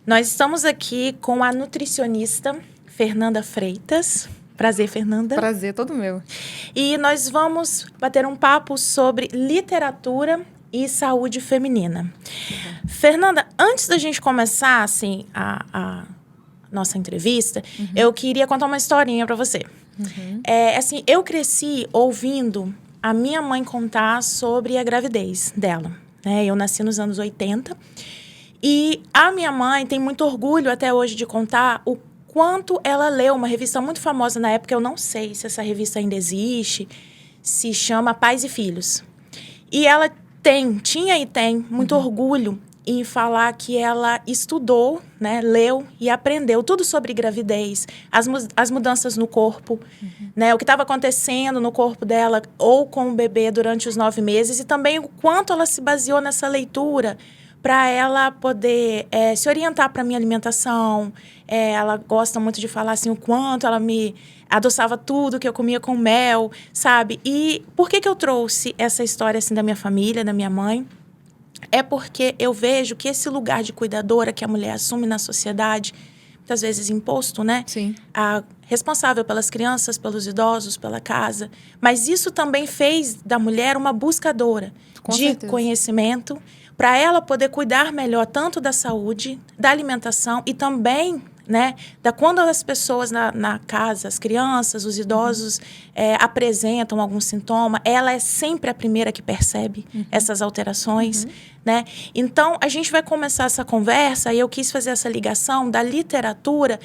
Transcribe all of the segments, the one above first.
Nós estamos aqui com a nutricionista Fernanda Freitas. Prazer, Fernanda. Prazer, todo meu. E nós vamos bater um papo sobre literatura e saúde feminina. Fernanda, antes da gente começar assim, a nossa entrevista, eu queria contar uma historinha para você. Assim, eu cresci ouvindo a minha mãe contar sobre a gravidez dela. Né? Eu nasci nos anos 80 e a minha mãe tem muito orgulho até hoje de contar o quanto ela leu uma revista muito famosa na época. Eu não sei se essa revista ainda existe, se chama Pais e Filhos. E ela tinha e tem muito orgulho em falar que ela estudou, né, leu e aprendeu tudo sobre gravidez, as mudanças no corpo, né, o que estava acontecendo no corpo dela ou com o bebê durante os 9 meses e também o quanto ela se baseou nessa leitura para ela poder se orientar para a minha alimentação. Ela gosta muito de falar assim, o quanto ela me adoçava tudo que eu comia com mel, sabe? E por que eu trouxe essa história assim da minha família, da minha mãe? É porque eu vejo que esse lugar de cuidadora que a mulher assume na sociedade, muitas vezes imposto, né? Sim. Responsável pelas crianças, pelos idosos, pela casa. Mas isso também fez da mulher uma buscadora de conhecimento para ela poder cuidar melhor tanto da saúde, da alimentação e também, né, da quando as pessoas na casa, as crianças, os idosos apresentam algum sintoma, ela é sempre a primeira que percebe essas alterações, né? Então, a gente vai começar essa conversa e eu quis fazer essa ligação da literatura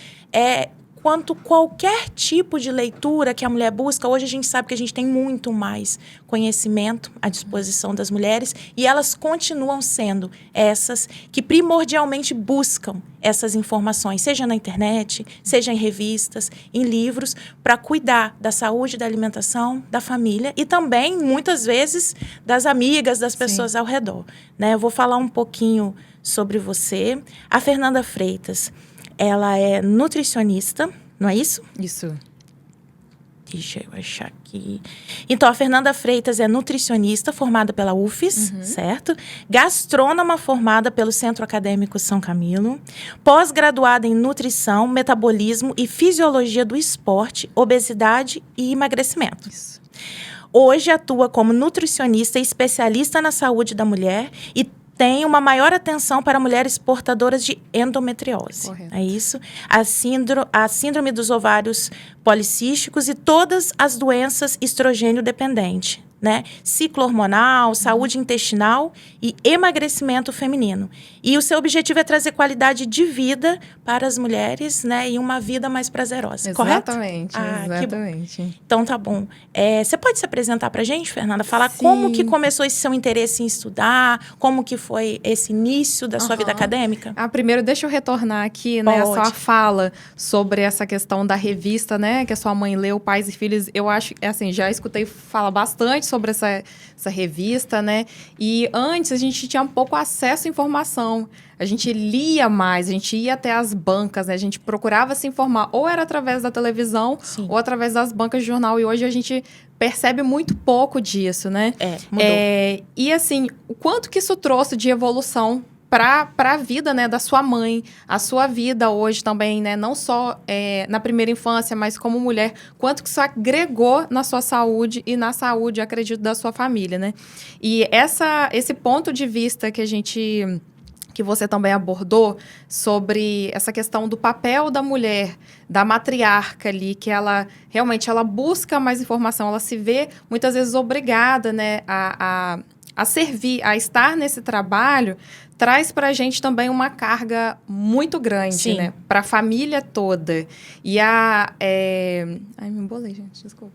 quanto qualquer tipo de leitura que a mulher busca. Hoje a gente sabe que a gente tem muito mais conhecimento à disposição das mulheres e elas continuam sendo essas que primordialmente buscam essas informações, seja na internet, seja em revistas, em livros, para cuidar da saúde, da alimentação, da família e também, muitas vezes, das amigas, das pessoas ao redor. Né? Eu vou falar um pouquinho sobre você. A Fernanda Freitas, ela é nutricionista, não é isso? Isso. Deixa eu achar aqui. Então, a Fernanda Freitas é nutricionista formada pela UFES, certo? Gastrônoma formada pelo Centro Acadêmico São Camilo. Pós-graduada em nutrição, metabolismo e fisiologia do esporte, obesidade e emagrecimento. Isso. Hoje atua como nutricionista e especialista na saúde da mulher e tem uma maior atenção para mulheres portadoras de endometriose. Correto. É isso? A síndrome dos ovários policísticos e todas as doenças estrogênio dependente, né? Ciclo hormonal, saúde intestinal e emagrecimento feminino. E o seu objetivo é trazer qualidade de vida para as mulheres, né? E uma vida mais prazerosa, Exatamente, correto? exatamente. Então, tá bom. Você pode se apresentar para a gente, Fernanda? Falar como que começou esse seu interesse em estudar, como que foi esse início da sua vida acadêmica? Primeiro, deixa eu retornar aqui, né, a sua fala sobre essa questão da revista, né, que a sua mãe leu, Pais e Filhos. Eu acho, assim, já escutei falar bastante sobre essa revista, né, e antes a gente tinha pouco acesso à informação. A gente lia mais, a gente ia até as bancas, né? A gente procurava se informar, ou era através da televisão, ou através das bancas de jornal. E hoje a gente percebe muito pouco disso, né? Mudou. E assim, o quanto que isso trouxe de evolução para a vida, né, da sua mãe, a sua vida hoje também, né, não só na primeira infância, mas como mulher, quanto que isso agregou na sua saúde e na saúde, acredito, da sua família, né? E esse ponto de vista que você também abordou sobre essa questão do papel da mulher, da matriarca ali, que ela realmente busca mais informação, ela se vê muitas vezes obrigada, né, a servir, a estar nesse trabalho, traz para a gente também uma carga muito grande, né, para a família toda. E Ai, me embolei, gente, desculpa.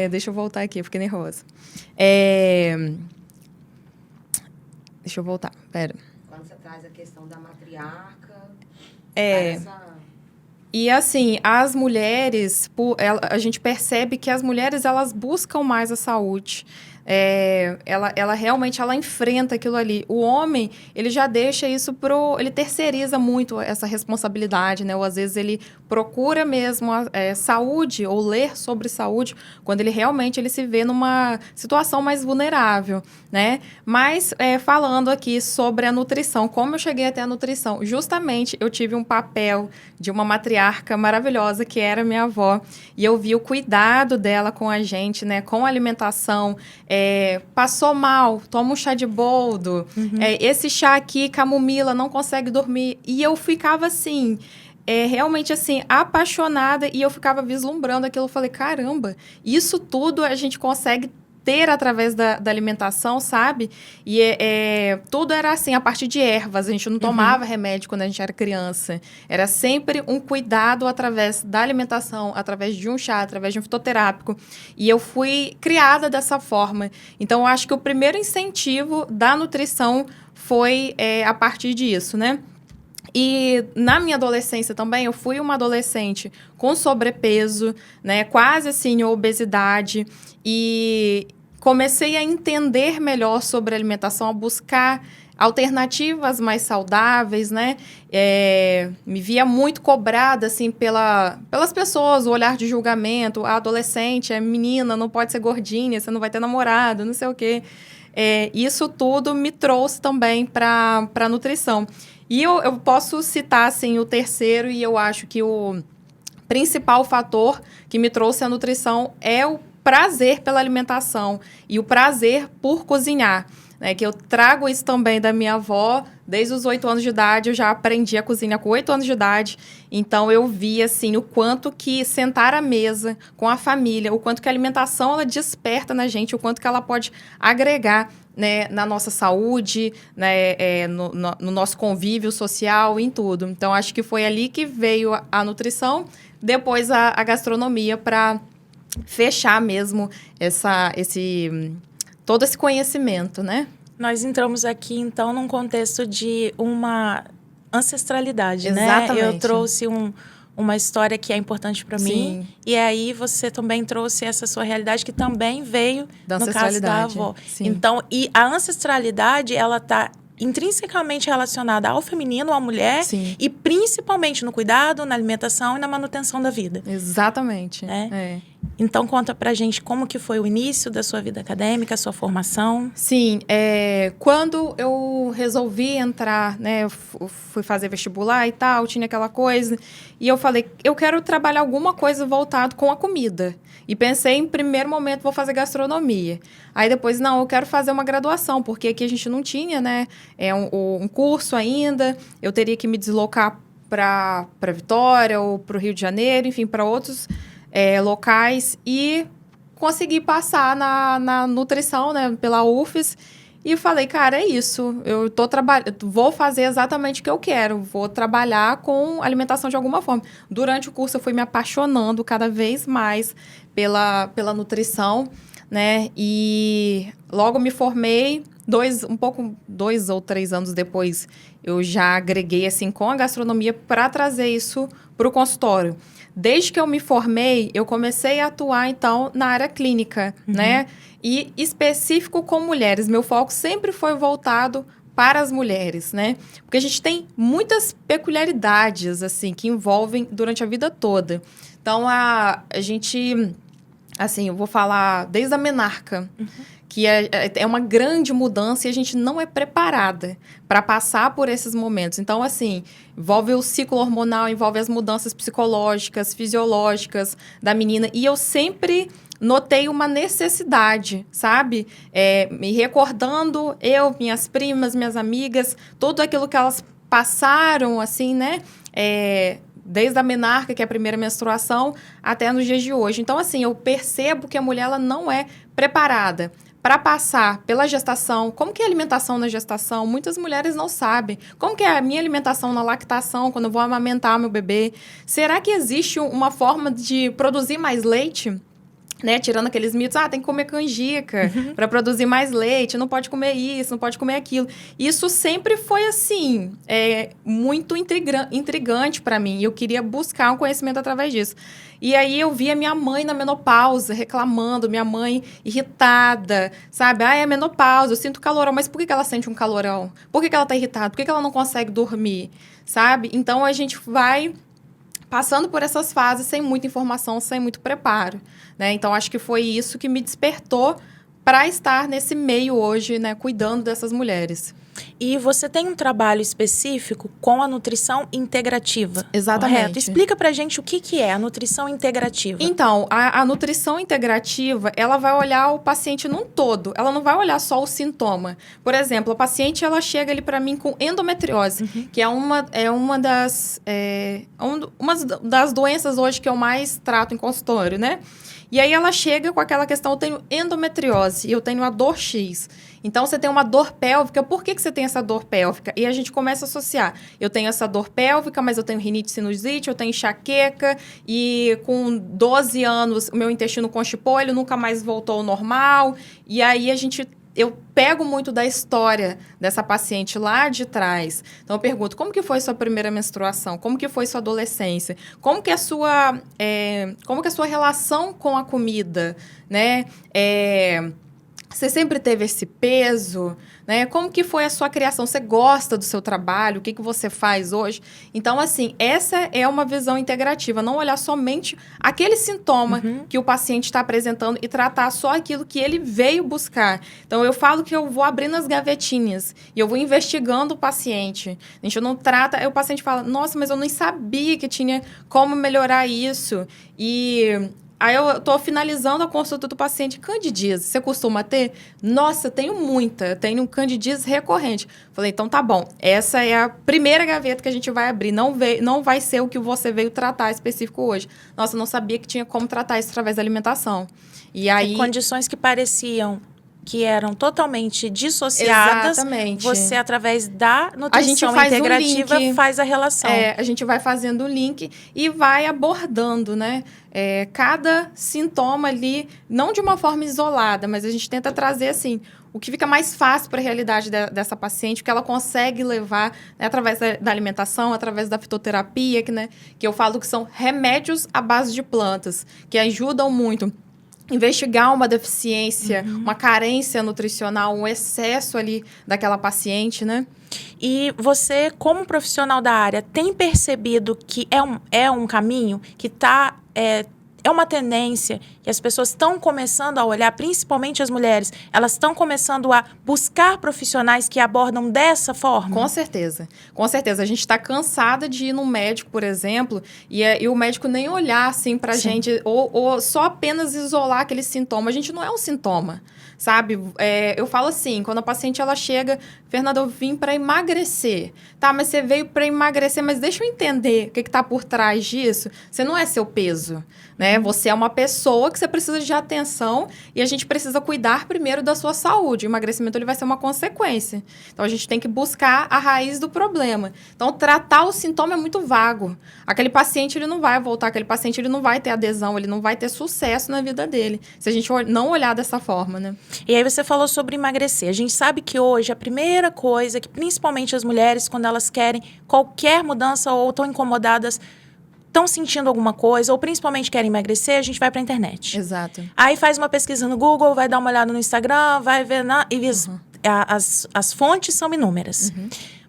Deixa eu voltar aqui, eu fiquei nervosa. Deixa eu voltar, pera. Quando você traz a questão da matriarca... E assim, as mulheres, a gente percebe que as mulheres, elas buscam mais a saúde, ela realmente ela enfrenta aquilo ali. O homem, ele já deixa isso ele terceiriza muito essa responsabilidade, né? Ou às vezes ele procura mesmo saúde ou ler sobre saúde quando ele se vê numa situação mais vulnerável, né? Mas falando aqui sobre a nutrição, como eu cheguei até a nutrição? Justamente eu tive um papel de uma matriarca maravilhosa que era minha avó e eu vi o cuidado dela com a gente, né? Com a alimentação. Passou mal, toma um chá de boldo. Esse chá aqui, camomila, não consegue dormir. E eu ficava assim, realmente assim, apaixonada, e eu ficava vislumbrando aquilo. Eu falei, caramba, isso tudo a gente consegue ter através da alimentação, sabe? E tudo era assim, a partir de ervas. A gente não tomava remédio quando a gente era criança. Era sempre um cuidado através da alimentação, através de um chá, através de um fitoterápico. E eu fui criada dessa forma. Então, eu acho que o primeiro incentivo da nutrição foi a partir disso, né? E na minha adolescência também, eu fui uma adolescente com sobrepeso, né? Quase assim, obesidade. E comecei a entender melhor sobre a alimentação, a buscar alternativas mais saudáveis, né? Me via muito cobrada, assim, pelas pessoas, o olhar de julgamento. A adolescente, a menina, não pode ser gordinha, você não vai ter namorado, não sei o quê. Isso tudo me trouxe também para a nutrição. E eu posso citar, assim, o terceiro, e eu acho que o principal fator que me trouxe a nutrição é o prazer pela alimentação e o prazer por cozinhar, né? Que eu trago isso também da minha avó. Desde os 8 anos de idade, eu já aprendi a cozinhar com 8 anos de idade. Então, eu vi, assim, o quanto que sentar à mesa com a família, o quanto que a alimentação, ela desperta na gente, o quanto que ela pode agregar, né, na nossa saúde, né, no nosso convívio social, em tudo. Então, acho que foi ali que veio a nutrição, depois a gastronomia, para fechar mesmo todo esse conhecimento, né? Nós entramos aqui, então, num contexto de uma ancestralidade, Exatamente. né? Eu trouxe uma história que é importante para mim. E aí você também trouxe essa sua realidade que também veio, no caso da avó. Sim. Então, e a ancestralidade, ela está intrinsecamente relacionada ao feminino, à mulher, Sim. e principalmente no cuidado, na alimentação e na manutenção da vida. Exatamente. Então, conta pra gente como que foi o início da sua vida acadêmica, a sua formação. Sim, quando eu resolvi entrar, né, eu fui fazer vestibular e tal, tinha aquela coisa, e eu falei, eu quero trabalhar alguma coisa voltado com a comida. E pensei, em primeiro momento, vou fazer gastronomia. Aí depois, não, eu quero fazer uma graduação, porque aqui a gente não tinha, né, um curso ainda, eu teria que me deslocar para Vitória ou para o Rio de Janeiro, enfim, para outros locais, e consegui passar na nutrição, né, pela UFES, e falei, cara, é isso, eu vou fazer exatamente o que eu quero, vou trabalhar com alimentação de alguma forma. Durante o curso eu fui me apaixonando cada vez mais pela nutrição, né, e logo me formei, 2 ou 3 anos depois, eu já agreguei, assim, com a gastronomia para trazer isso para o consultório. Desde que eu me formei, eu comecei a atuar, então, na área clínica, né? E específico com mulheres. Meu foco sempre foi voltado para as mulheres, né? Porque a gente tem muitas peculiaridades, assim, que envolvem durante a vida toda. Então, a gente, assim, eu vou falar desde a menarca, que é uma grande mudança e a gente não é preparada para passar por esses momentos. Então, assim, envolve o ciclo hormonal, envolve as mudanças psicológicas, fisiológicas da menina. E eu sempre notei uma necessidade, sabe? Me recordando, minhas primas, minhas amigas, tudo aquilo que elas passaram, assim, né? Desde a menarca, que é a primeira menstruação, até nos dias de hoje. Então, assim, eu percebo que a mulher ela não é preparada para passar pela gestação. Como que é a alimentação na gestação? Muitas mulheres não sabem. Como que é a minha alimentação na lactação, quando eu vou amamentar meu bebê? Será que existe uma forma de produzir mais leite? né, tirando aqueles mitos, tem que comer canjica para produzir mais leite, não pode comer isso, não pode comer aquilo. Isso sempre foi, assim, muito intrigante para mim. E eu queria buscar um conhecimento através disso. E aí eu via minha mãe na menopausa reclamando, minha mãe irritada, sabe? É menopausa, eu sinto calorão. Mas por que ela sente um calorão? Por que ela tá irritada? Por que ela não consegue dormir? Sabe? Então, a gente vai passando por essas fases sem muita informação, sem muito preparo, né? Então, acho que foi isso que me despertou para estar nesse meio hoje, né? Cuidando dessas mulheres. E você tem um trabalho específico com a nutrição integrativa. Exatamente. Correto? Explica pra gente o que é a nutrição integrativa. Então, a nutrição integrativa, ela vai olhar o paciente num todo. Ela não vai olhar só o sintoma. Por exemplo, a paciente, ela chega ali para mim com endometriose, que é uma das doenças hoje que eu mais trato em consultório, né? E aí ela chega com aquela questão, eu tenho endometriose e eu tenho a dor X. Então, você tem uma dor pélvica, por que você tem essa dor pélvica? E a gente começa a associar. Eu tenho essa dor pélvica, mas eu tenho rinite sinusite, eu tenho enxaqueca, e com 12 anos o meu intestino constipou, ele nunca mais voltou ao normal. E aí eu pego muito da história dessa paciente lá de trás. Então, eu pergunto, como que foi sua primeira menstruação? Como que foi sua adolescência? Como que é a sua relação com a comida, né? Você sempre teve esse peso, né? Como que foi a sua criação? Você gosta do seu trabalho? O que você faz hoje? Então, assim, essa é uma visão integrativa. Não olhar somente aquele sintoma que o paciente está apresentando e tratar só aquilo que ele veio buscar. Então, eu falo que eu vou abrindo as gavetinhas e eu vou investigando o paciente. A gente não trata... Aí o paciente fala, nossa, mas eu nem sabia que tinha como melhorar isso. Aí eu tô finalizando a consulta do paciente. Candidíase, você costuma ter? Nossa, tenho muita. Tenho candidíase recorrente. Falei, então tá bom. Essa é a primeira gaveta que a gente vai abrir. Não vai ser o que você veio tratar específico hoje. Nossa, eu não sabia que tinha como tratar isso através da alimentação. E aí... Condições que pareciam que eram totalmente dissociadas. Exatamente. Você, através da nutrição integrativa, faz a relação. A gente vai fazendo o link e vai abordando, né? Cada sintoma ali, não de uma forma isolada, mas a gente tenta trazer, assim, o que fica mais fácil para a realidade dessa paciente, que ela consegue levar, né, através da alimentação, através da fitoterapia, que eu falo que são remédios à base de plantas, que ajudam muito investigar uma deficiência, uma carência nutricional, um excesso ali daquela paciente, né? E você, como profissional da área, tem percebido que é um caminho que é uma tendência que as pessoas estão começando a olhar, principalmente as mulheres, elas estão começando a buscar profissionais que abordam dessa forma? Com certeza. Com certeza. A gente está cansada de ir num médico, por exemplo, e o médico nem olhar assim pra gente, ou só apenas isolar aquele sintoma. A gente não é um sintoma, sabe? Eu falo assim, quando a paciente ela chega, Fernanda, eu vim para emagrecer. Tá, mas você veio para emagrecer, mas deixa eu entender o que está por trás disso. Você não é seu peso, né? Você é uma pessoa que você precisa de atenção e a gente precisa cuidar primeiro da sua saúde. O emagrecimento ele vai ser uma consequência. Então, a gente tem que buscar a raiz do problema. Então, tratar o sintoma é muito vago. Aquele paciente, ele não vai voltar, aquele paciente, ele não vai ter adesão, ele não vai ter sucesso na vida dele, se a gente não olhar dessa forma, né? E aí, você falou sobre emagrecer. A gente sabe que hoje a primeira coisa que, principalmente as mulheres, quando elas querem qualquer mudança ou estão incomodadas, estão sentindo alguma coisa, ou principalmente querem emagrecer, a gente vai para a internet. Exato. Aí faz uma pesquisa no Google, vai dar uma olhada no Instagram, vai ver... As fontes são inúmeras.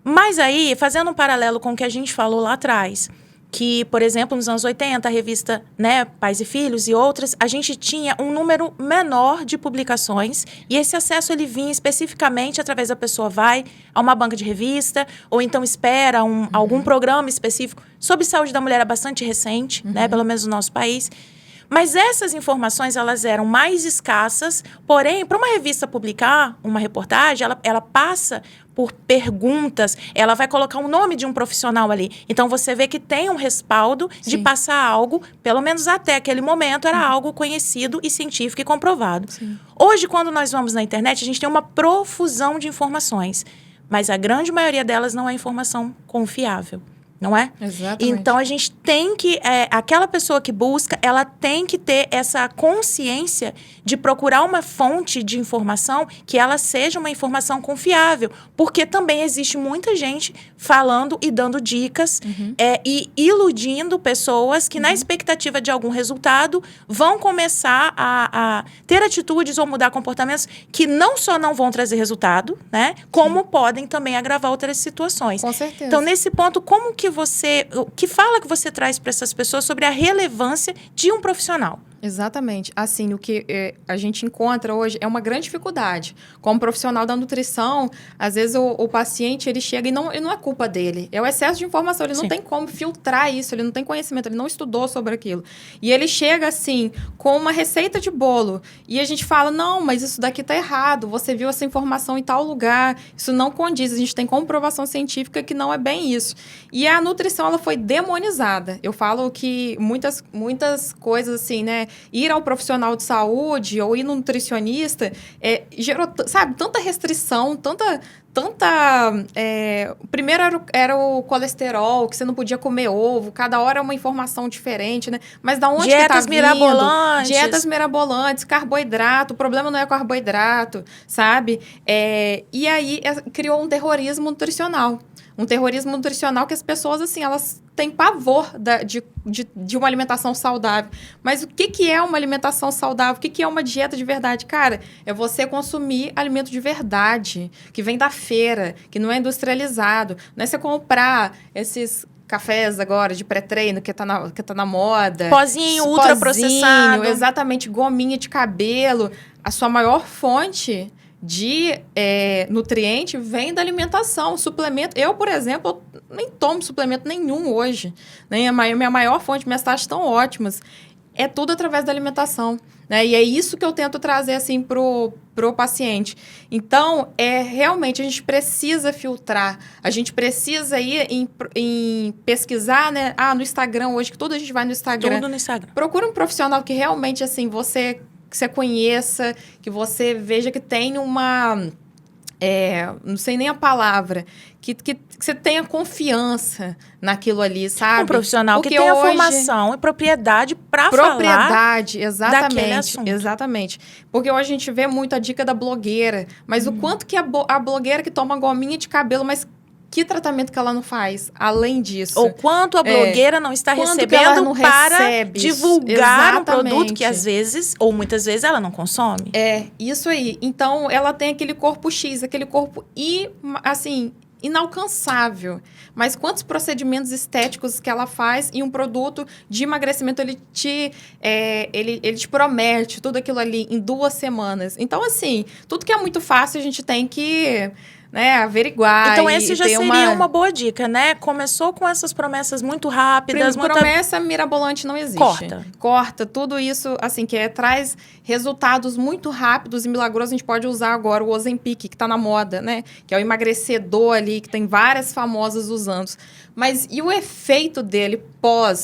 Mas aí, fazendo um paralelo com o que a gente falou lá atrás, que, por exemplo, nos anos 80, a revista, né, Pais e Filhos e outras, a gente tinha um número menor de publicações e esse acesso ele vinha especificamente através da pessoa vai a uma banca de revista ou então espera algum programa específico sobre saúde da mulher é bastante recente, né, pelo menos no nosso país. Mas essas informações, elas eram mais escassas, porém, para uma revista publicar uma reportagem, ela passa por perguntas, ela vai colocar o nome de um profissional ali. Então, você vê que tem um respaldo de passar algo, pelo menos até aquele momento, era algo conhecido e científico e comprovado. Sim. Hoje, quando nós vamos na internet, a gente tem uma profusão de informações, mas a grande maioria delas não é informação confiável. não é? Exatamente. Então, a gente tem que... aquela pessoa que busca, ela tem que ter essa consciência de procurar uma fonte de informação que ela seja uma informação confiável. Porque também existe muita gente falando e dando dicas e iludindo pessoas que, na expectativa de algum resultado, vão começar a ter atitudes ou mudar comportamentos que não só não vão trazer resultado, né? Como podem também agravar outras situações. Com certeza. Então, nesse ponto, como que que fala que você traz para essas pessoas sobre a relevância de um profissional? Exatamente. Assim, o que a gente encontra hoje é uma grande dificuldade. Como profissional da nutrição, às vezes o paciente, ele chega e não é culpa dele. É o excesso de informação. Ele não tem como filtrar isso, ele não tem conhecimento, ele não estudou sobre aquilo. E ele chega, assim, com uma receita de bolo. E a gente fala, não, mas isso daqui tá errado. Você viu essa informação em tal lugar. Isso não condiz. A gente tem comprovação científica que não é bem isso. E a nutrição, ela foi demonizada. Eu falo que muitas coisas, assim, né? Ir ao profissional de saúde ou ir no nutricionista gerou, sabe, tanta restrição, tanta primeiro era o colesterol, que você não podia comer ovo, cada hora é uma informação diferente, né? Mas da onde dietas que tá vindo? mirabolantes. Dietas mirabolantes, carboidrato, o problema não é carboidrato, sabe? E aí criou um terrorismo nutricional. Um terrorismo nutricional que as pessoas, assim, elas têm pavor de uma alimentação saudável. Mas o que é uma alimentação saudável? O que é uma dieta de verdade? Cara, é você consumir alimento de verdade, que vem da feira, que não é industrializado. Não é você comprar esses cafés agora de pré-treino que tá na moda. Pozinho, ultraprocessado. Exatamente, gominha de cabelo. A sua maior fonte de nutriente vem da alimentação, suplemento. Eu, por exemplo, nem tomo suplemento nenhum hoje. Né? Minha maior fonte, minhas taxas estão ótimas. É tudo através da alimentação. Né? E é isso que eu tento trazer assim, pro paciente. Então, realmente, a gente precisa filtrar. A gente precisa ir em pesquisar, né? No Instagram hoje, que tudo a gente vai no Instagram. Tudo no Instagram. Procura um profissional que realmente, assim, que você conheça, que você veja que tem uma... não sei nem a palavra, que você tenha confiança naquilo ali, sabe? Um profissional porque que tenha formação e propriedade para falar. Propriedade, exatamente. daquele assunto. Exatamente. Porque hoje a gente vê muito a dica da blogueira, mas o quanto que a blogueira que toma gominha de cabelo, mas que tratamento que ela não faz, além disso? Ou quanto a blogueira não está recebendo não para recebe divulgar um exatamente. produto que às vezes, ou muitas vezes, ela não consome. Isso aí. Então, ela tem aquele corpo X, aquele corpo assim, inalcançável. Mas quantos procedimentos estéticos que ela faz e um produto de emagrecimento, ele te promete tudo aquilo ali em 2 semanas. Então, assim, tudo que é muito fácil, a gente tem que... averiguar. Então, esse já seria uma boa dica, né? Começou com essas promessas muito rápidas. Promessa mirabolante não existe. Corta. Tudo isso, assim, traz resultados muito rápidos e milagrosos. A gente pode usar agora o Ozempic, que tá na moda, né? Que é o emagrecedor ali, que tem várias famosas usando. Mas e o efeito dele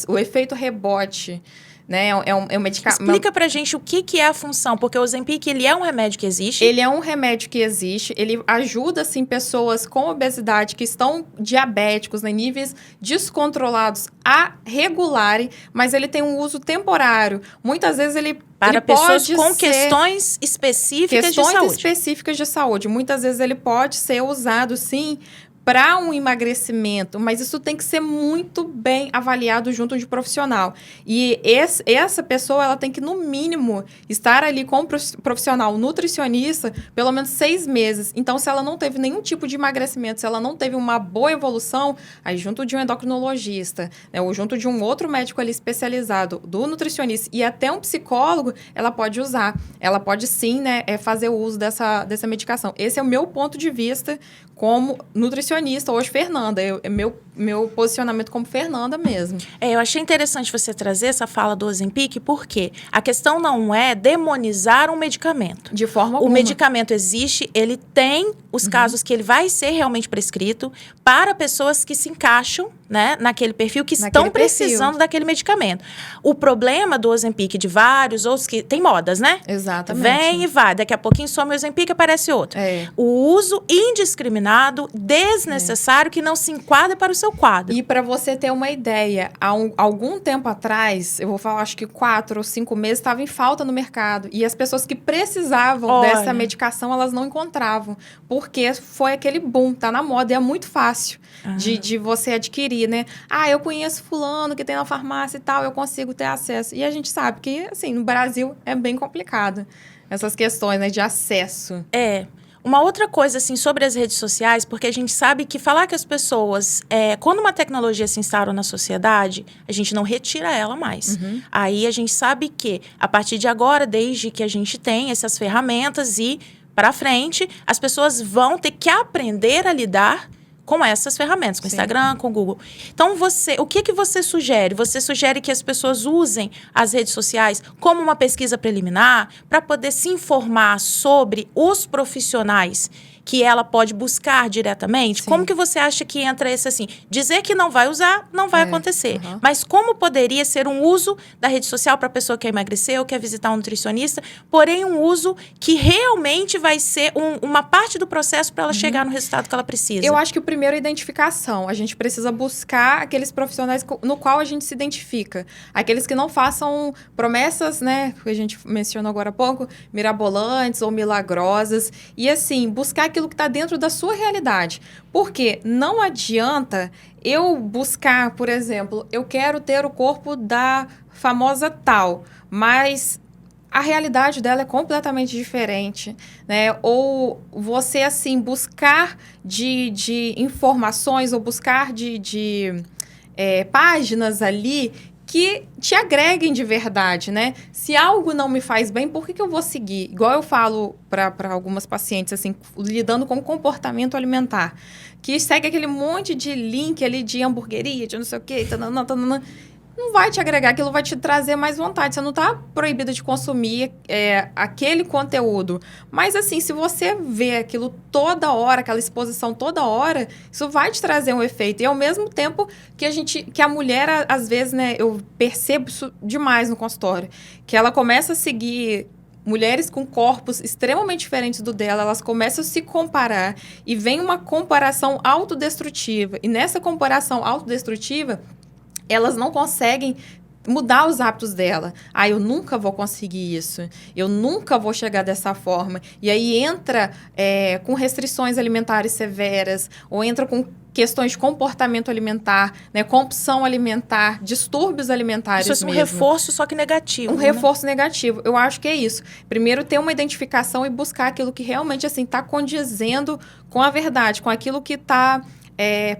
o efeito rebote? Né? É um medicamento. Explica pra gente o que é a função, porque o Ozempic, ele é um remédio que existe? Ele é um remédio que existe, ele ajuda, assim, pessoas com obesidade que estão diabéticos, em níveis descontrolados, a regularem, mas ele tem um uso temporário. Muitas vezes para pessoas com questões específicas de saúde. Específicas de saúde. Muitas vezes ele pode ser usado, sim, para um emagrecimento, mas isso tem que ser muito bem avaliado junto de profissional. E essa pessoa, ela tem que, no mínimo, estar ali com um profissional nutricionista pelo menos 6 meses. Então, se ela não teve nenhum tipo de emagrecimento, se ela não teve uma boa evolução, aí junto de um endocrinologista, né, ou junto de um outro médico ali especializado, do nutricionista e até um psicólogo, ela pode usar. Ela pode, sim, né, fazer o uso dessa medicação. Esse é o meu ponto de vista como nutricionista, hoje Fernanda. Meu posicionamento como Fernanda mesmo. Eu achei interessante você trazer essa fala do Ozempic, porque a questão não é demonizar um medicamento. De forma alguma. O medicamento existe, ele tem os casos que ele vai ser realmente prescrito para pessoas que se encaixam, né, naquele perfil, que estão precisando daquele medicamento. O problema do Ozempic e de vários outros, que tem modas, né? Exatamente. Vem e vai, daqui a pouquinho some o Ozempic, aparece outro. O uso indiscriminado, desnecessário, que não se enquadra para o seu quadro. E para você ter uma ideia, há algum tempo atrás, eu vou falar, acho que 4 ou 5 meses, estava em falta no mercado. E as pessoas que precisavam dessa medicação, elas não encontravam. Porque foi aquele boom, tá na moda e é muito fácil de você adquirir, né? Ah, eu conheço fulano que tem na farmácia e tal, eu consigo ter acesso. E a gente sabe que, assim, no Brasil é bem complicado essas questões, né, de acesso. Uma outra coisa, assim, sobre as redes sociais, porque a gente sabe que falar que as pessoas... quando uma tecnologia se instaura na sociedade, a gente não retira ela mais. Aí a gente sabe que, a partir de agora, desde que a gente tem essas ferramentas e para frente, as pessoas vão ter que aprender a lidar com essas ferramentas, com o Instagram, com o Google. Então, o que você sugere? Você sugere que as pessoas usem as redes sociais como uma pesquisa preliminar para poder se informar sobre os profissionais que ela pode buscar diretamente? Como que você acha que entra esse, assim, dizer que não vai usar, não vai acontecer. Mas como poderia ser um uso da rede social para a pessoa que quer emagrecer ou quer visitar um nutricionista, porém um uso que realmente vai ser uma parte do processo para ela chegar no resultado que ela precisa? Eu acho que o primeiro é a identificação. A gente precisa buscar aqueles profissionais no qual a gente se identifica. Aqueles que não façam promessas, né, que a gente mencionou agora há pouco, mirabolantes ou milagrosas. E, assim, buscar aquilo que está dentro da sua realidade. Porque não adianta eu buscar, por exemplo, eu quero ter o corpo da famosa tal, mas a realidade dela é completamente diferente, né? Ou você, assim, buscar de informações ou buscar de páginas ali que te agreguem de verdade, né? Se algo não me faz bem, por que eu vou seguir? Igual eu falo para algumas pacientes, assim, lidando com comportamento alimentar, que segue aquele monte de link ali de hamburgueria, de não sei o quê, não vai te agregar, aquilo vai te trazer mais vontade. Você não está proibida de consumir aquele conteúdo. Mas, assim, se você vê aquilo toda hora, aquela exposição toda hora, isso vai te trazer um efeito. E, ao mesmo tempo, que a mulher, às vezes, né, eu percebo isso demais no consultório, que ela começa a seguir mulheres com corpos extremamente diferentes do dela, elas começam a se comparar e vem uma comparação autodestrutiva. E nessa comparação autodestrutiva, elas não conseguem mudar os hábitos dela. Eu nunca vou conseguir isso. Eu nunca vou chegar dessa forma. E aí entra com restrições alimentares severas, ou entra com questões de comportamento alimentar, né, compulsão alimentar, distúrbios alimentares mesmo. Isso é um reforço, só que negativo. Reforço negativo. Eu acho que é isso. Primeiro, ter uma identificação e buscar aquilo que realmente, assim, está condizendo com a verdade, com aquilo que está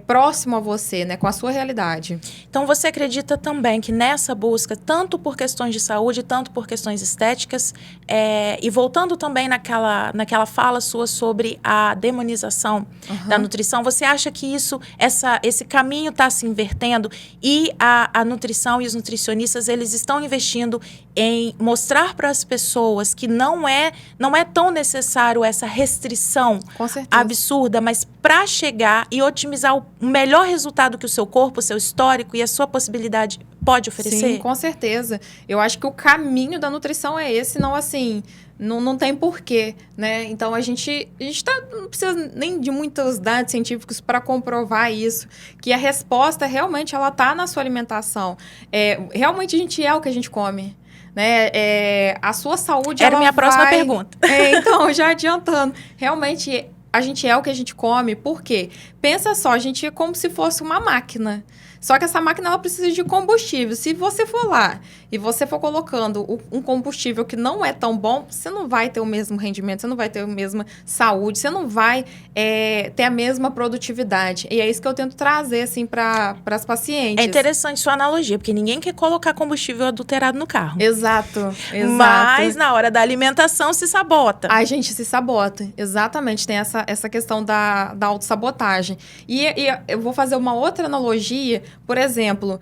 próximo a você, né, com a sua realidade. Então, você acredita também que nessa busca, tanto por questões de saúde, tanto por questões estéticas, e voltando também naquela fala sua sobre a demonização da nutrição, você acha que esse caminho está se invertendo e a nutrição e os nutricionistas, eles estão investindo em mostrar para as pessoas que não é tão necessário essa restrição absurda, mas para chegar e otimizar o melhor resultado que o seu corpo, o seu histórico e a sua possibilidade pode oferecer? Sim, com certeza. Eu acho que o caminho da nutrição é esse, não assim, não tem porquê, né? Então, a gente não precisa nem de muitos dados científicos para comprovar isso, que a resposta realmente ela tá na sua alimentação. Realmente a gente é o que a gente come. Né? A sua saúde... Era minha próxima pergunta. Então, já adiantando, realmente a gente é o que a gente come, por quê? Pensa só, a gente é como se fosse uma máquina. Só que essa máquina ela precisa de combustível. Se você for lá e você for colocando um combustível que não é tão bom, você não vai ter o mesmo rendimento, você não vai ter a mesma saúde, você não vai ter a mesma produtividade. E é isso que eu tento trazer assim, para as pacientes. É interessante sua analogia, porque ninguém quer colocar combustível adulterado no carro. Exato. Mas na hora da alimentação se sabota. A gente se sabota, exatamente. Tem essa questão da autossabotagem. E eu vou fazer uma outra analogia por exemplo,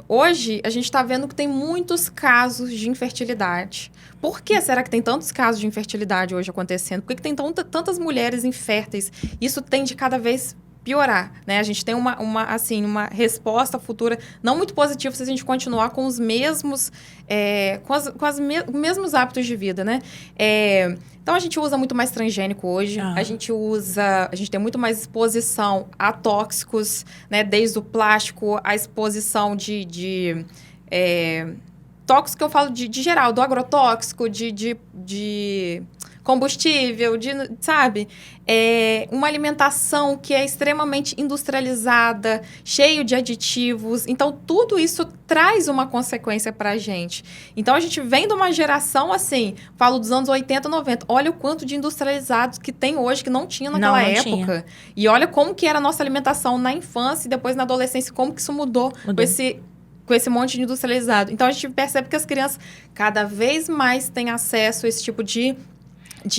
hoje a gente está vendo que tem muitos casos de infertilidade. Por que será que tem tantos casos de infertilidade hoje acontecendo? Por que tem tantas mulheres inférteis? Isso tende cada vez piorar, né? A gente tem uma resposta futura não muito positiva se a gente continuar com os mesmos, mesmos hábitos de vida, né? Então, a gente usa muito mais transgênico hoje. A gente tem muito mais exposição a tóxicos, né? Desde o plástico, a exposição de tóxico que eu falo de geral, do agrotóxico, de combustível, sabe? Uma alimentação que é extremamente industrializada, cheio de aditivos. Então, tudo isso traz uma consequência pra gente. Então, a gente vem de uma geração, assim, falo dos anos 80, 90. Olha o quanto de industrializados que tem hoje, que não tinha naquela época. Tinha. E olha como que era a nossa alimentação na infância e depois na adolescência, como que isso mudou. Com esse monte de industrializado. Então, a gente percebe que as crianças cada vez mais têm acesso a esse tipo de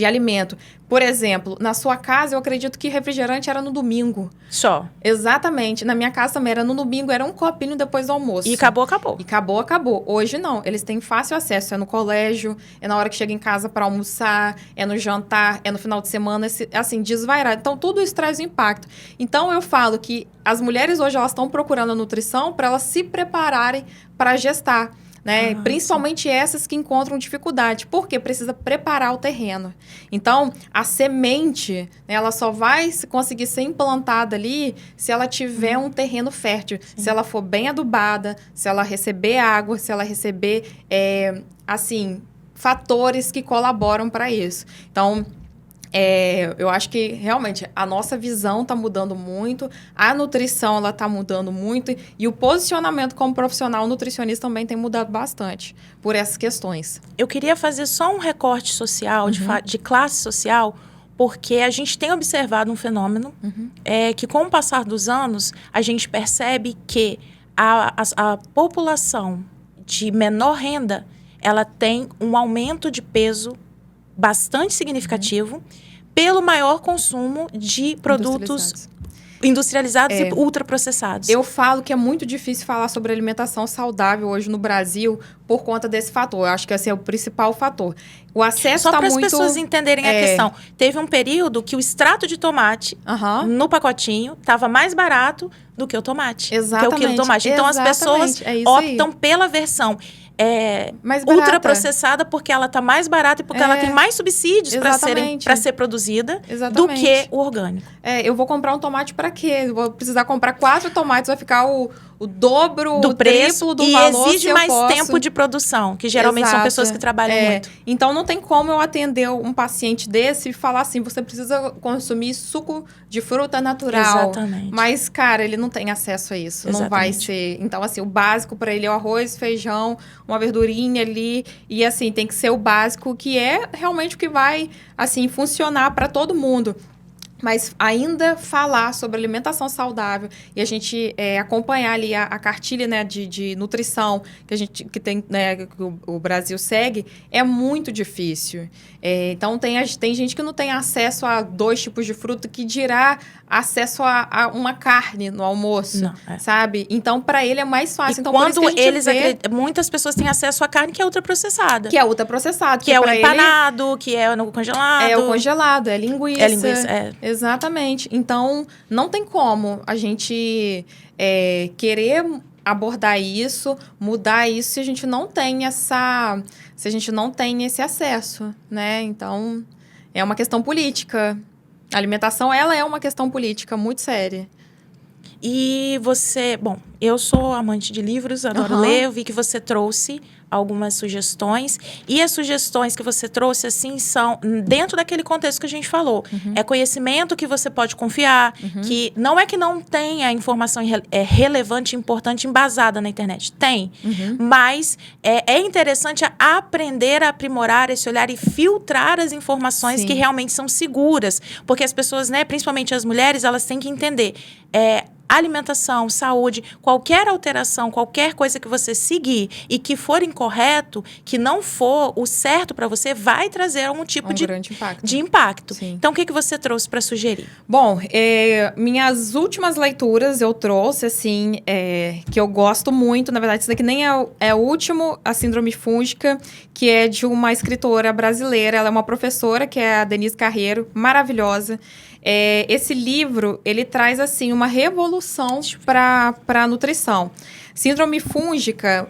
alimento. Por exemplo, na sua casa, eu acredito que refrigerante era no domingo. Só. Exatamente. Na minha casa também era no domingo, era um copinho depois do almoço. E acabou. E acabou. Hoje não. Eles têm fácil acesso. É no colégio, é na hora que chega em casa para almoçar, é no jantar, é no final de semana, assim, desvairado. Então, tudo isso traz um impacto. Então, eu falo que as mulheres hoje, elas estão procurando a nutrição para elas se prepararem para gestar. Né? Principalmente essas que encontram dificuldade, porque precisa preparar o terreno. Então, a semente, né, ela só vai conseguir ser implantada ali se ela tiver um terreno fértil, se ela for bem adubada, se ela receber água, se ela receber, fatores que colaboram para isso. Então, eu acho que, realmente, a nossa visão está mudando muito, a nutrição ela está mudando muito e o posicionamento como profissional nutricionista também tem mudado bastante por essas questões. Eu queria fazer só um recorte social, de classe social, porque a gente tem observado um fenômeno que, com o passar dos anos, a gente percebe que a população de menor renda, ela tem um aumento de peso bastante significativo pelo maior consumo de produtos industrializados e ultraprocessados. Eu falo que é muito difícil falar sobre alimentação saudável hoje no Brasil por conta desse fator. Eu acho que esse é o principal fator. O acesso só para as pessoas entenderem a questão. Teve um período que o extrato de tomate no pacotinho estava mais barato do que o tomate. Exatamente. Que o quilo de tomate. Então, as pessoas optam pela versão ultraprocessada porque ela está mais barata e porque ela tem mais subsídios para ser produzida do que o orgânico. Eu vou comprar um tomate para quê? Eu vou precisar comprar 4 tomates, vai ficar o dobro, do o preço, triplo do valor. E exige mais tempo de produção, que geralmente são pessoas que trabalham muito. Então, não tem como eu atender um paciente desse e falar assim, você precisa consumir suco de fruta natural. Exatamente. Mas, cara, ele não tem acesso a isso. Exatamente. Não vai ser. Então, assim, o básico para ele é o arroz, feijão, uma verdurinha ali. E, assim, tem que ser o básico, que é realmente o que vai, assim, funcionar para todo mundo. Mas ainda falar sobre alimentação saudável e a gente acompanhar ali a cartilha, né, de nutrição que tem, né, que o Brasil segue, é muito difícil. Então, tem gente que não tem acesso a 2 tipos de fruta, que dirá acesso a uma carne no almoço, sabe? Então, para ele é mais fácil. Então, quando muitas pessoas têm acesso à carne que é ultraprocessada. Que é ultraprocessado. Que é o empanado, que é no congelado. É o congelado, é linguiça. Exatamente. Então, não tem como a gente querer abordar isso, mudar isso, se a gente não tem esse acesso, né? Então, é uma questão política. A alimentação, ela é uma questão política muito séria. E você... Bom, eu sou amante de livros, adoro ler. Eu vi que você trouxe algumas sugestões. E as sugestões que você trouxe, assim, são dentro daquele contexto que a gente falou. É conhecimento que você pode confiar, que não é que não tenha informação relevante, importante, embasada na internet. Tem. Mas é interessante aprender a aprimorar esse olhar e filtrar as informações que realmente são seguras. Porque as pessoas, né, principalmente as mulheres, elas têm que entender... alimentação, saúde, qualquer alteração, qualquer coisa que você seguir e que for incorreto, que não for o certo para você, vai trazer algum tipo grande impacto. de impacto. Sim. Então, o que você trouxe para sugerir? Bom, minhas últimas leituras eu trouxe, assim, que eu gosto muito. Na verdade, isso daqui nem é o último, A Síndrome Fúngica, que é de uma escritora brasileira. Ela é uma professora, que é a Denise Carreiro, maravilhosa. Esse livro, ele traz, assim, uma revolução para a nutrição. Síndrome fúngica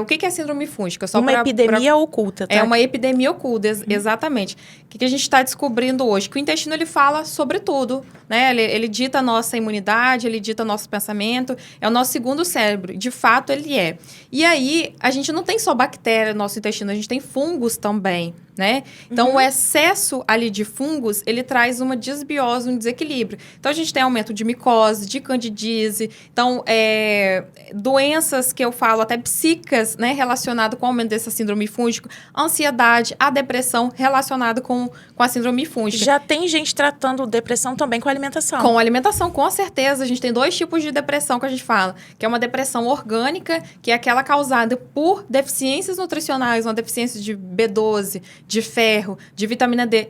o que é síndrome fúngica? Só uma epidemia oculta, tá? É uma epidemia oculta, exatamente. O que a gente está descobrindo hoje? Que o intestino, ele fala sobre tudo, né? Ele dita a nossa imunidade, ele dita nosso pensamento, é o nosso segundo cérebro. De fato, ele é. E aí, a gente não tem só bactéria no nosso intestino, a gente tem fungos também, né? Então, o excesso ali de fungos, ele traz uma desbiose, um desequilíbrio. Então, a gente tem aumento de micose, de candidíase. Então, doenças que eu falo, até psíquicas, né? Relacionado com o aumento dessa síndrome fúngica. A ansiedade, a depressão relacionada com a síndrome fúngica. Já tem gente tratando depressão também com alimentação. Com alimentação, com certeza. A gente tem 2 tipos de depressão que a gente fala. Que é uma depressão orgânica, que é aquela causada por deficiências nutricionais, uma deficiência de B12, de ferro, de vitamina D,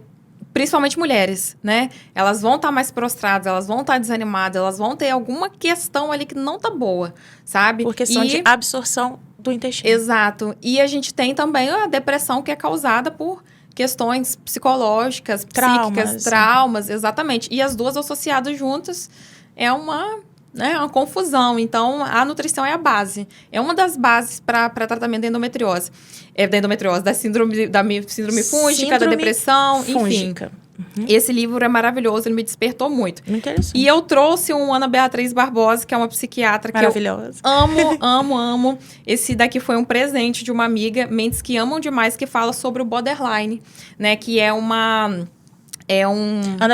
principalmente mulheres, né? Elas vão estar mais prostradas, elas vão estar desanimadas, elas vão ter alguma questão ali que não tá boa, sabe? Por questão de absorção do intestino. Exato. E a gente tem também a depressão que é causada por questões psicológicas, psíquicas, traumas, exatamente. E as duas associadas juntas é uma confusão. Então, a nutrição é a base. É uma das bases para tratamento da endometriose. Da endometriose, da síndrome fúngica, da depressão, fúngica. Enfim. Esse livro é maravilhoso, ele me despertou muito. Muito interessante. E eu trouxe Ana Beatriz Barbosa, que é uma psiquiatra que maravilhosa. Eu amo. Esse daqui foi um presente de uma amiga, Mentes que Amam Demais, que fala sobre o borderline, né? Que é Ana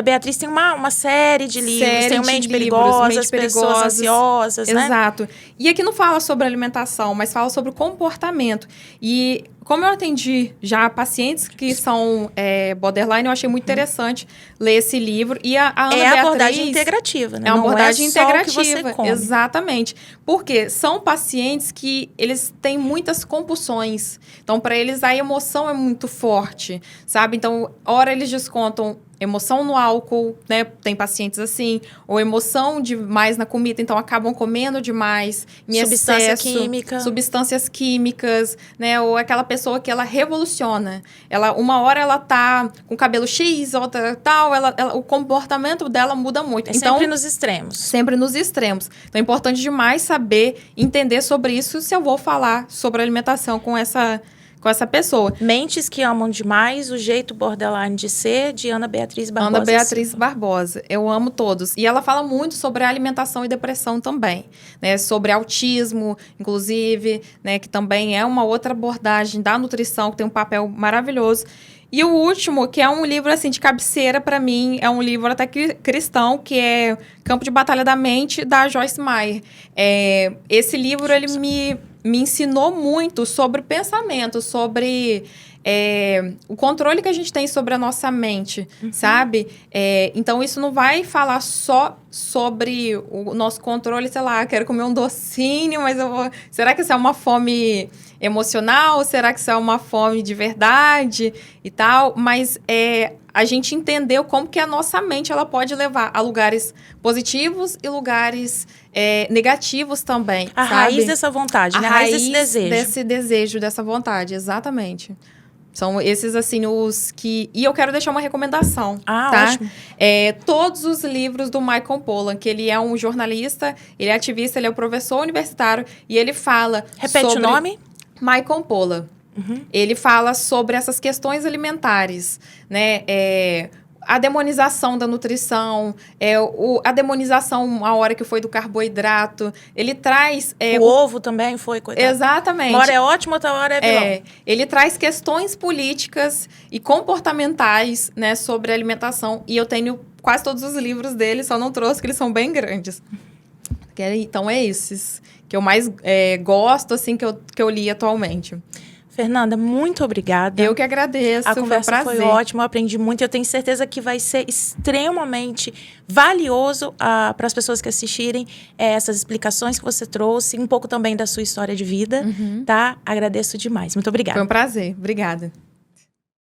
Beatriz tem uma série de livros, tem o Mente Perigosa, as pessoas ansiosas, né? Exato. E aqui não fala sobre alimentação, mas fala sobre o comportamento. E como eu atendi já pacientes que são borderline, eu achei muito interessante ler esse livro. E a Ana Beatriz... É a abordagem integrativa, né? É uma abordagem integrativa. Só o que você come. Exatamente. Porque são pacientes que eles têm muitas compulsões. Então, para eles, a emoção é muito forte, sabe? Então, ora eles descontam emoção no álcool, né? Tem pacientes assim. Ou emoção demais na comida, então acabam comendo demais, em excesso. Substâncias químicas, né? Ou aquela pessoa que ela revoluciona. Uma hora ela tá com cabelo X, outra tal, o comportamento dela muda muito. Então, sempre nos extremos. Sempre nos extremos. Então, é importante demais saber, entender sobre isso, se eu vou falar sobre alimentação com essa pessoa. Mentes que Amam Demais, o jeito borderline de ser, de Ana Beatriz Barbosa. Ana Beatriz Barbosa. Eu amo todos. E ela fala muito sobre alimentação e depressão também, né? Sobre autismo, inclusive, né? Que também é uma outra abordagem da nutrição, que tem um papel maravilhoso. E o último, que é um livro, assim, de cabeceira para mim, é um livro até cristão, que é Campo de Batalha da Mente, da Joyce Meyer. Esse livro, ele me ensinou muito sobre pensamento, sobre o controle que a gente tem sobre a nossa mente, sabe? Então, isso não vai falar só sobre o nosso controle, sei lá, quero comer um docinho, mas será que isso é uma fome emocional? Será que isso é uma fome de verdade e tal? Mas a gente entendeu como que a nossa mente ela pode levar a lugares positivos e lugares negativos também, A raiz dessa vontade, né? A raiz desse desejo. Desse desejo, dessa vontade, exatamente. São esses, assim, os que... E eu quero deixar uma recomendação, tá? Ótimo. Todos os livros do Michael Pollan, que ele é um jornalista, ele é ativista, ele é um professor universitário, e ele fala Repete o nome? Michael Pollan. Ele fala sobre essas questões alimentares, né? A demonização da nutrição, a demonização a hora que foi do carboidrato. Ele traz... o ovo também foi, coitado. Exatamente. Uma hora é ótimo, outra hora é vilão. Ele traz questões políticas e comportamentais, né, sobre a alimentação. E eu tenho quase todos os livros dele, só não trouxe, que eles são bem grandes. Então, esses que eu mais gosto, assim, que eu li atualmente. Fernanda, muito obrigada. Eu que agradeço, A conversa foi um foi prazer. ótima, eu aprendi muito. Eu tenho certeza que vai ser extremamente valioso para as pessoas que assistirem essas explicações que você trouxe, um pouco também da sua história de vida, tá? Agradeço demais. Muito obrigada. Foi um prazer. Obrigada.